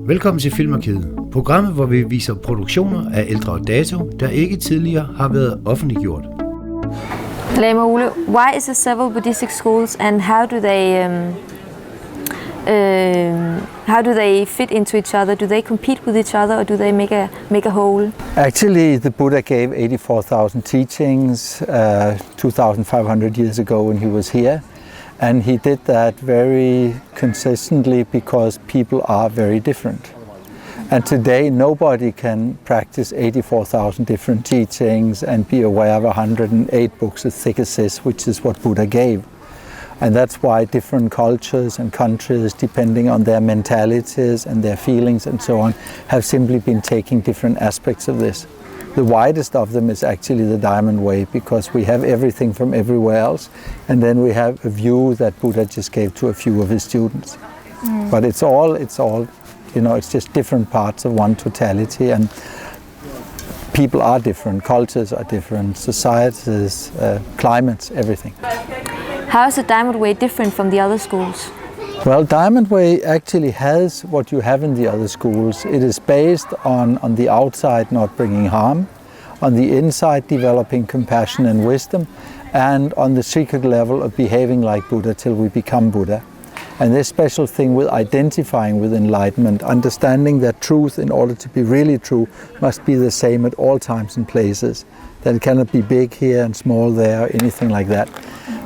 Velkommen til Film Arkivet, programmet hvor vi viser produktioner af ældre dato, der ikke tidligere har været offentliggjort. Lama Ole, why is there several Buddhistic schools and how do they fit into each other? Do they compete with each other or do they make a whole? Actually, the Buddha gave 84,000 teachings 2,500 years ago when he was here. And he did that very consistently because people are very different. And today nobody can practice 84,000 different teachings and be aware of 108 books as thick as this, which is what Buddha gave. And that's why different cultures and countries, depending on their mentalities and their feelings and so on, have simply been taking different aspects of this. The widest of them is actually the Diamond Way, because we have everything from everywhere else, and then we have a view that Buddha just gave to a few of his students. But it's all, you know, it's just different parts of one totality, and people are different, cultures are different, societies, climates, everything. How is the Diamond Way different from the other schools? Well, Diamond Way actually has what you have in the other schools. It is based on the outside not bringing harm, on the inside developing compassion and wisdom, and on the secret level of behaving like Buddha till we become Buddha. And this special thing with identifying with enlightenment, understanding that truth, in order to be really true, must be the same at all times and places. That it cannot be big here and small there, anything like that.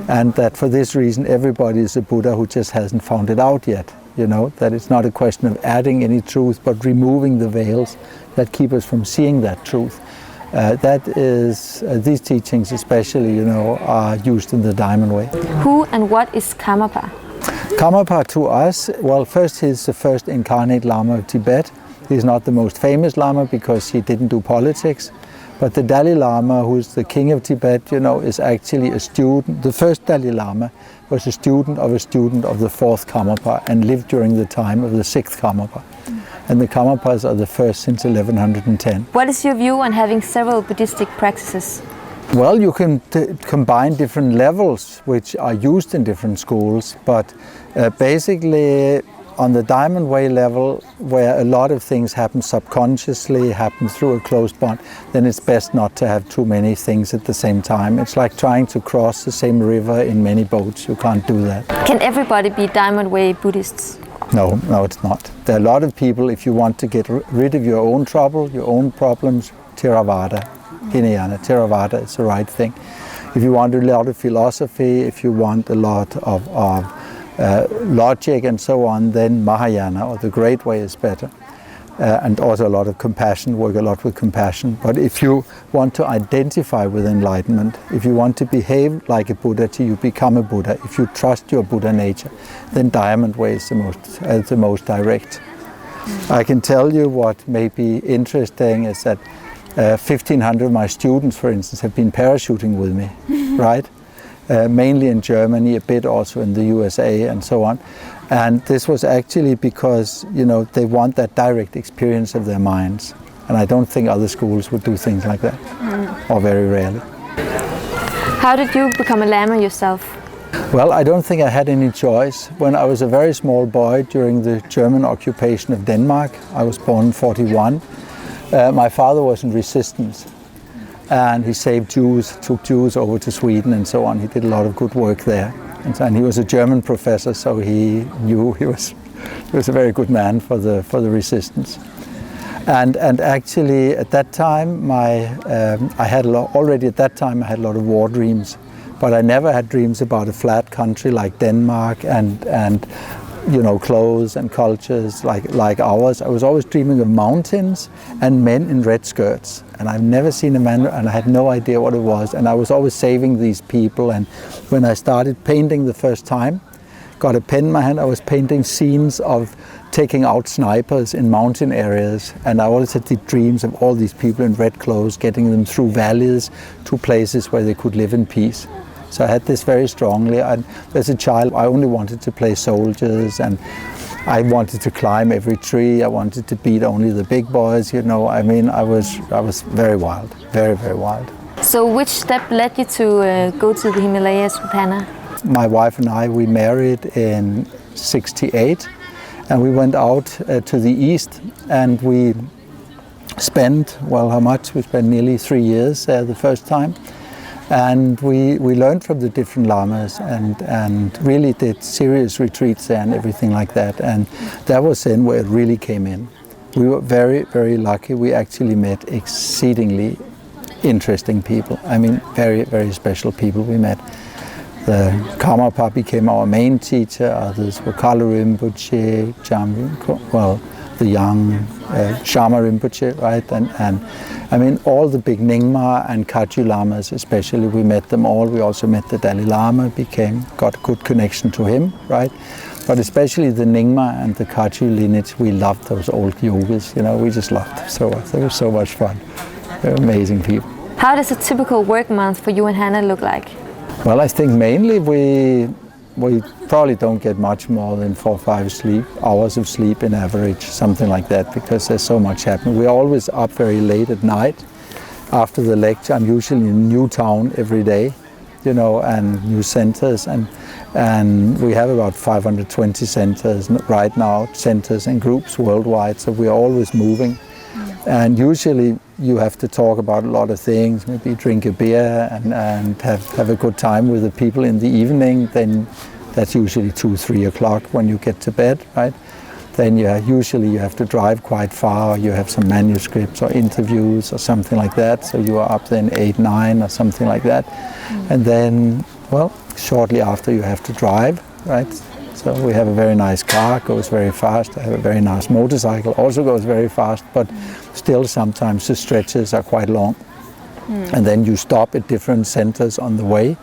And that for this reason everybody is a Buddha who just hasn't found it out yet. You know, that it's not a question of adding any truth, but removing the veils that keep us from seeing that truth. That is, these teachings especially, you know, are used in the Diamond Way. Who and what is Karmapa? Karmapa to us, well, first he's the first incarnate Lama of Tibet. He's not the most famous Lama because he didn't do politics. But the Dalai Lama, who's the king of Tibet, you know, is actually a student. The first Dalai Lama was a student of the fourth Karmapa and lived during the time of the sixth Karmapa. And the Karmapas are the first since 1110. What is your view on having several Buddhistic practices? Well, you can combine different levels which are used in different schools, but basically on the Diamond Way level, where a lot of things happen subconsciously, happen through a closed bond, then it's best not to have too many things at the same time. It's like trying to cross the same river in many boats. You can't do that. Can everybody be Diamond Way Buddhists? No, it's not. There are a lot of people, if you want to get rid of your own trouble, your own problems, Theravada, Hinayana, Theravada is the right thing. If you want a lot of philosophy, if you want a lot of logic and so on, then Mahayana or the Great Way is better. And also a lot of compassion, work a lot with compassion. But if you want to identify with enlightenment, if you want to behave like a Buddha till you become a Buddha, if you trust your Buddha nature, then Diamond Way is the most direct. I can tell you what may be interesting is that 1,500 of my students, for instance, have been parachuting with me, right? Mainly in Germany, a bit also in the USA and so on. And this was actually because, you know, they want that direct experience of their minds. And I don't think other schools would do things like that, or very rarely. How did you become a Lama yourself? Well, I don't think I had any choice. When I was a very small boy during the German occupation of Denmark, I was born in 1941, my father was in resistance. And he saved Jews, took Jews over to Sweden and so on. He did a lot of good work there. And he was a German professor, so he knew he was a very good man for the resistance. And actually at that time, I had a lot of war dreams, but I never had dreams about a flat country like Denmark and you know, clothes and cultures like ours. I was always dreaming of mountains and men in red skirts. And I've never seen a man, and I had no idea what it was. And I was always saving these people. And when I started painting the first time, got a pen in my hand, I was painting scenes of taking out snipers in mountain areas. And I always had the dreams of all these people in red clothes, getting them through valleys to places where they could live in peace. So I had this very strongly. And as a child, I only wanted to play soldiers, and I wanted to climb every tree. I wanted to beat only the big boys. You know, I mean, I was very wild, very, very wild. So which step led you to go to the Himalayas with Hannah? My wife and I, we married in '68, And we went out to the east, and we spent, well, how much? We spent nearly 3 years there the first time. And we learned from the different lamas and really did serious retreats there and everything like that. And that was then where it really came in. We were very, very lucky. We actually met exceedingly interesting people. I mean, very, very special people we met. The Karmapa became our main teacher. Others were Kalu Rinpoche, the young Sharma Rinpoche, right? And I mean, all the big Nyingma and Kagyu Lamas especially, we met them all. We also met the Dalai Lama, got a good connection to him, right? But especially the Nyingma and the Kagyu lineage, we loved those old yogis, you know, we just loved them so much. They were so much fun. They're amazing people. How does a typical work month for you and Hannah look like? Well, I think mainly we probably don't get much more than 4 or 5 hours of sleep in average, something like that, because there's so much happening. We're always up very late at night. After the lecture, I'm usually in a new town every day, you know, and new centers, and we have about 520 centers right now, centers and groups worldwide, so we're always moving. And usually you have to talk about a lot of things, maybe drink a beer and have a good time with the people in the evening. Then that's usually 2, 3 o'clock when you get to bed, right? Then usually you have to drive quite far, or you have some manuscripts or interviews or something like that. So you are up then 8, 9 or something like that. And then, well, shortly after you have to drive, right? So we have a very nice car, goes very fast. I have a very nice motorcycle, also goes very fast, but still sometimes the stretches are quite long. And then you stop at different centers on the way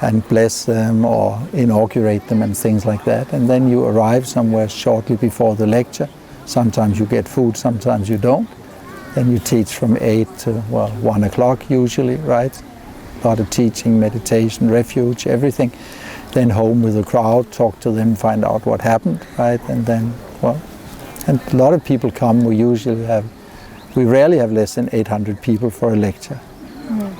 and bless them or inaugurate them and things like that. And then you arrive somewhere shortly before the lecture. Sometimes you get food, sometimes you don't. Then you teach from 8 to, 1 o'clock usually, right? A lot of teaching, meditation, refuge, everything. Then home with the crowd, talk to them, find out what happened, right? And then, and a lot of people come. We rarely have less than 800 people for a lecture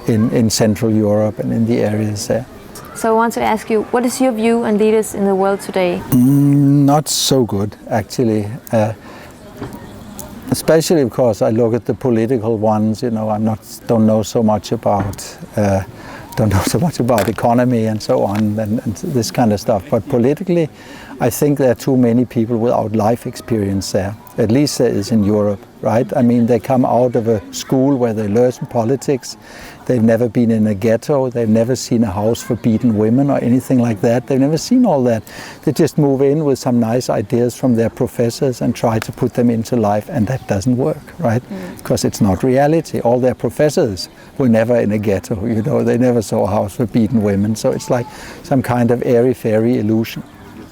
in Central Europe and in the areas there. So I want to ask you, what is your view on leaders in the world today? Not so good, actually. Especially because I look at the political ones, you know, don't know so much about economy and so on and this kind of stuff. But politically, I think there are too many people without life experience there. At least there is in Europe, right? I mean, they come out of a school where they learn politics. They've never been in a ghetto. They've never seen a house for beaten women or anything like that. They've never seen all that. They just move in with some nice ideas from their professors and try to put them into life, and that doesn't work, right? Because it's not reality. All their professors were never in a ghetto, you know. They never saw a house for beaten women. So it's like some kind of airy-fairy illusion.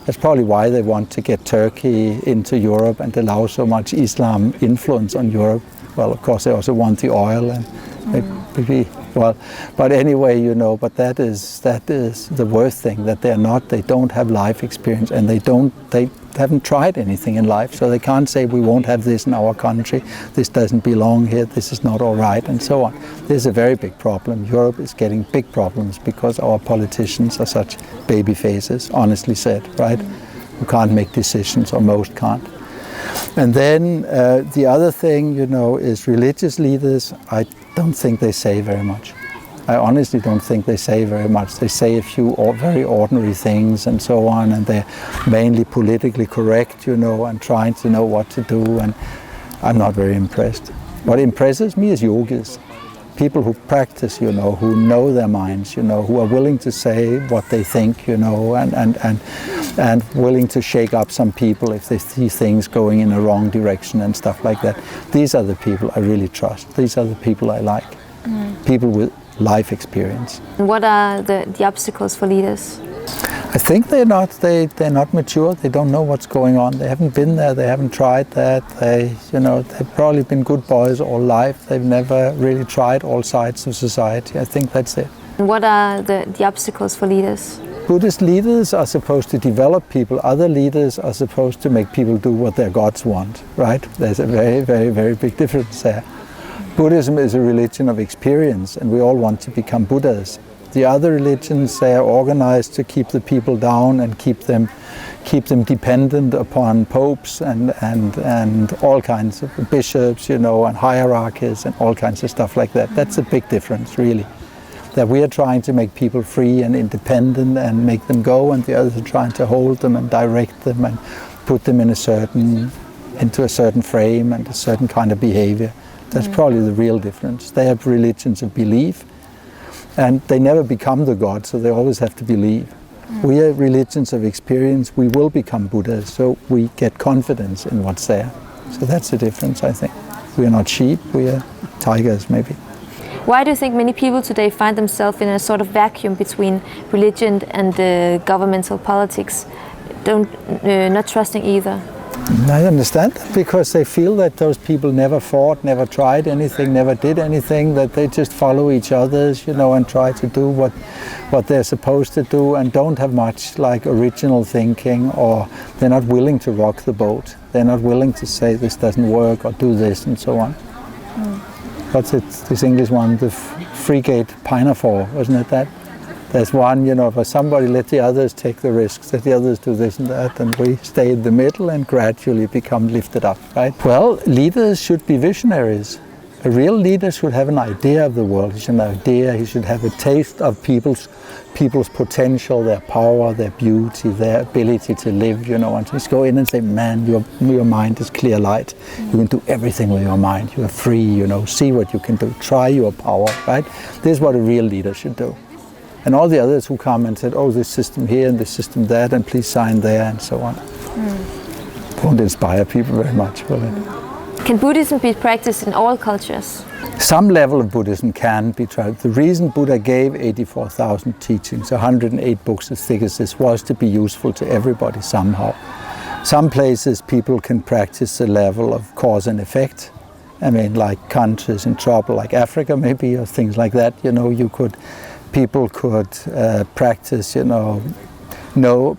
That's probably why they want to get Turkey into Europe and allow so much Islam influence on Europe. Well, of course, they also want the oil and maybe, but anyway, you know, but that is the worst thing, that they don't have life experience, and they haven't tried anything in life, so they can't say we won't have this in our country, this doesn't belong here, this is not all right, and so on. This is a very big problem. Europe is getting big problems because our politicians are such baby faces, honestly said, right? Who can't make decisions, or most can't. And then the other thing, you know, is religious leaders. I don't think they say very much. I honestly don't think they say very much. They say a few very ordinary things and so on, and they're mainly politically correct, you know, and trying to know what to do, and I'm not very impressed. What impresses me is yogis. People who practice, you know, who know their minds, you know, who are willing to say what they think, you know, and willing to shake up some people if they see things going in a wrong direction and stuff like that. These are the people I really trust. These are the people I like. People with life experience. What are the obstacles for leaders? I think they're not mature. They don't know what's going on. They haven't been there. They haven't tried that. They've probably been good boys all life. They've never really tried all sides of society. I think that's it. What are the obstacles for leaders? Buddhist leaders are supposed to develop people. Other leaders are supposed to make people do what their gods want, right? There's a very, very, very big difference there. Buddhism is a religion of experience, and we all want to become Buddhas. The other religions, they are organized to keep the people down and keep them dependent upon popes and all kinds of bishops, and hierarchies and all kinds of stuff like that. That's a big difference, really. That we are trying to make people free and independent and make them go, and the others are trying to hold them and direct them and put them into a certain frame and a certain kind of behavior. That's probably the real difference. They have religions of belief, and they never become the God, so they always have to believe. We are religions of experience. We will become Buddhas, so we get confidence in what's there. So that's the difference, I think. We are not sheep, we are tigers, maybe. Why do you think many people today find themselves in a sort of vacuum between religion and governmental politics, not trusting either? I understand that, because they feel that those people never fought, never tried anything, never did anything, that they just follow each other's, and try to do what they're supposed to do, and don't have much like original thinking, or they're not willing to rock the boat. They're not willing to say this doesn't work or do this and so on. What's it, this English one, the frigate pinafore, wasn't it that? There's one, for somebody let the others take the risks, let the others do this and that, and we stay in the middle and gradually become lifted up, right? Well, leaders should be visionaries. A real leader should have an idea of the world. He should have a taste of people's potential, their power, their beauty, their ability to live, and just go in and say, man, your mind is clear light. You can do everything with your mind. You are free, see what you can do. Try your power, right? This is what a real leader should do. And all the others who come and said, oh, this system here and this system that, and please sign there and so on. Won't inspire people very much, will it? Can Buddhism be practiced in all cultures? Some level of Buddhism can be tried. The reason Buddha gave 84,000 teachings, 108 books as thick as this, was to be useful to everybody somehow. Some places people can practice the level of cause and effect. I mean, like countries in trouble, like Africa maybe, or things like that. People could practice,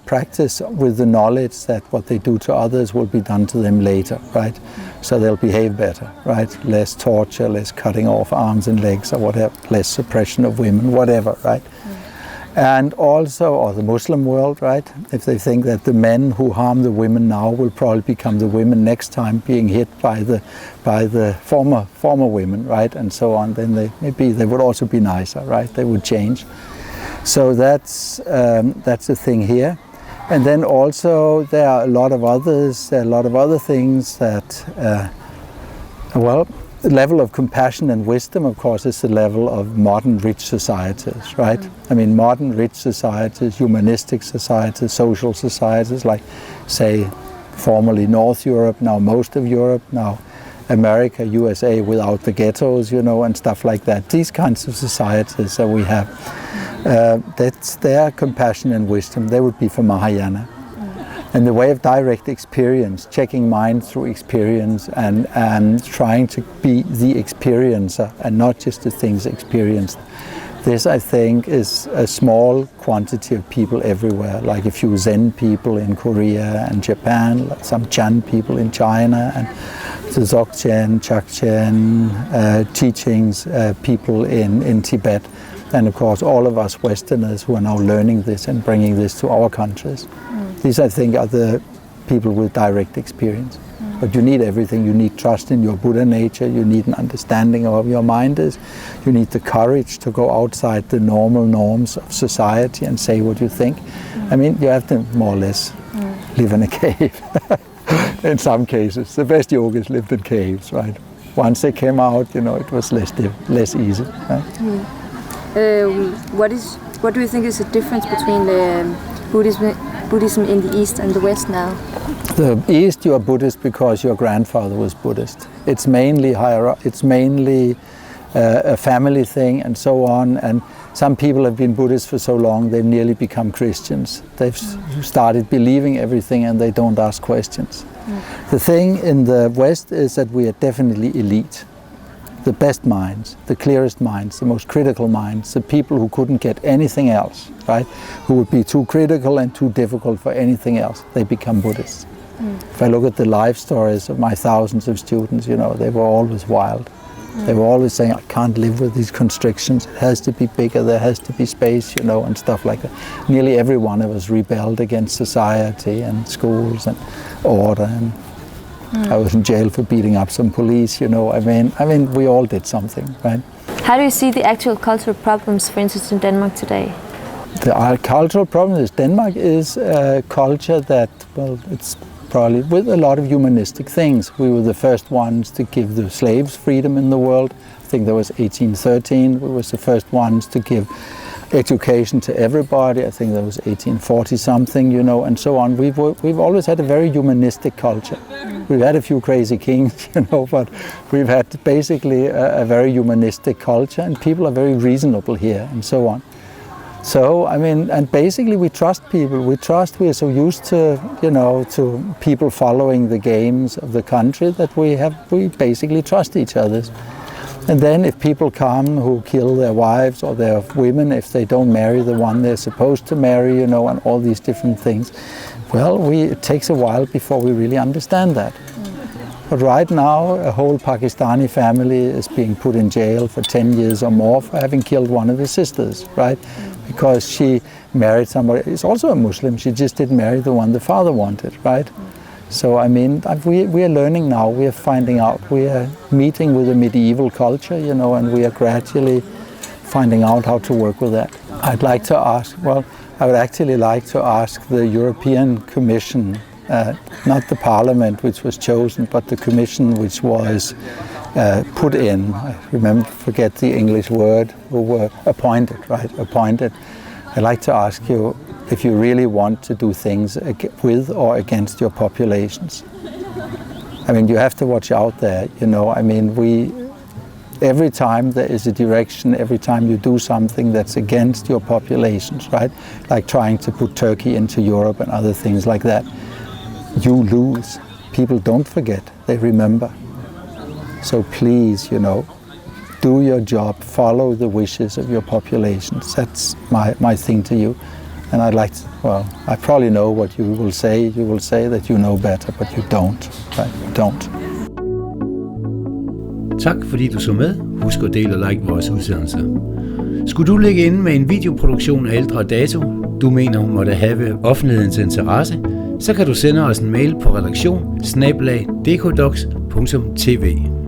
practice with the knowledge that what they do to others will be done to them later, right? So they'll behave better, right? Less torture, less cutting off arms and legs or whatever, less suppression of women, whatever, right? And also, or the Muslim world, right? If they think that the men who harm the women now will probably become the women next time, being hit by the former women, right? And so on, then they would also be nicer, right? They would change. So that's the thing here. And then also there are a lot of other things that, the level of compassion and wisdom, of course, is the level of modern rich societies, right? I mean, modern rich societies, humanistic societies, social societies, like, say, formerly North Europe, now most of Europe, now America, USA without the ghettos, and stuff like that. These kinds of societies that we have, that's their compassion and wisdom. They would be for Mahayana. And the way of direct experience, checking mind through experience and trying to be the experiencer and not just the things experienced. This, I think, is a small quantity of people everywhere, like a few Zen people in Korea and Japan, like some Chan people in China, and the Dzogchen, Chakchen teachings, people in Tibet. And of course, all of us Westerners who are now learning this and bringing this to our countries. These, I think, are the people with direct experience. But you need everything. You need trust in your Buddha nature. You need an understanding of what your mind is. You need the courage to go outside the normal norms of society and say what you think. I mean, you have to more or less live in a cave. In some cases, the best yogis lived in caves, right? Once they came out, it was less easy. Right? What do you think is the difference between the Buddhism in the East and the West now? The East, you are Buddhist because your grandfather was Buddhist. It's mainly a family thing and so on. And some people have been Buddhists for so long they've nearly become Christians. They've started believing everything and they don't ask questions. The thing in the West is that we are definitely elite. The best minds, the clearest minds, the most critical minds, the people who couldn't get anything else, right? Who would be too critical and too difficult for anything else, they become Buddhists. If I look at the life stories of my thousands of students, they were always wild. They were always saying, I can't live with these constrictions. It has to be bigger, there has to be space, and stuff like that. Nearly every one of us rebelled against society and schools and order. And I was in jail for beating up some police, I mean, we all did something, right? How do you see the actual cultural problems, for instance, in Denmark today? The cultural problem is Denmark is a culture that, it's probably with a lot of humanistic things. We were the first ones to give the slaves freedom in the world. I think that was 1813. We was the first ones to give education to everybody. I think that was 1840 something, and so on. We've always had a very humanistic culture. We've had a few crazy kings, but we've had basically a very humanistic culture, and people are very reasonable here, and so on. So, I mean, and basically we trust people. We are so used to, to people following the games of the country that we basically trust each other. And then if people come who kill their wives or their women, if they don't marry the one they're supposed to marry, and all these different things, it takes a while before we really understand that. But right now, a whole Pakistani family is being put in jail for 10 years or more for having killed one of his sisters, right? Because she married somebody, he's also a Muslim, she just didn't marry the one the father wanted, right? So, I mean, we are learning now, we are finding out, we are meeting with a medieval culture, and we are gradually finding out how to work with that. I'd like to ask, I would actually like to ask the European Commission, not the Parliament which was chosen, but the Commission which was put in, I forget the English word, who were appointed, right? Appointed. I'd like to ask you if you really want to do things with or against your populations. I mean, you have to watch out there, I mean, every time there is a direction, every time you do something that's against your populations, right? Like trying to put Turkey into Europe and other things like that, you lose. People don't forget, they remember. So please, do your job, follow the wishes of your populations. That's my thing to you. And I'd like to, I probably know what you will say. You will say that you know better, but you don't, right? You don't. Tak fordi du så med. Husk at dele og like vores udsendelser. Skulle du ligge inde med en videoproduktion af ældre dato, du mener hun måtte have offentlighedens interesse, så kan du sende os en mail på redaktion@dkdox.tv.